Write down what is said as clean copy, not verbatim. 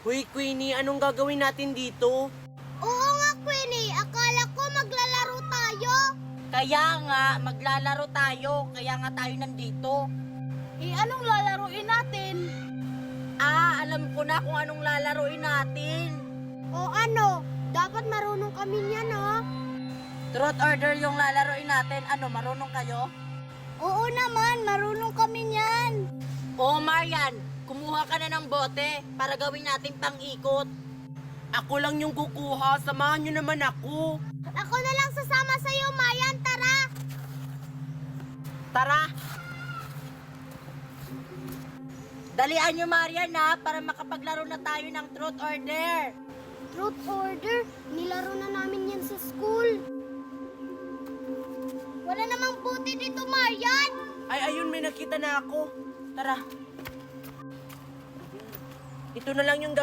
Hoy, Queenie, anong gagawin natin dito? Oo nga, Queenie. Akala ko maglalaro tayo. Kaya nga, maglalaro tayo. Kaya nga tayo nandito. Anong lalaruin natin? Alam ko na kung anong lalaruin natin. O ano? Dapat marunong kami niyan, no? Truth order yung lalaruin natin. Ano, marunong kayo? Oo naman, marunong kami niyan. Marian, kumuha ka na ng bote para gawin natin pang-ikot. Ako lang yung kukuha, samahan nyo naman ako. Ako na lang sasama sa'yo, Mayan. Tara! Tara! Dalian nyo, Marian, ha, para makapaglaro na tayo ng truth order. Truth order? Nilaro na namin yan sa school. Wala namang buti dito, Marian. Ay, ayun, may nakita na ako. Tara. Ito na lang yung gagawin.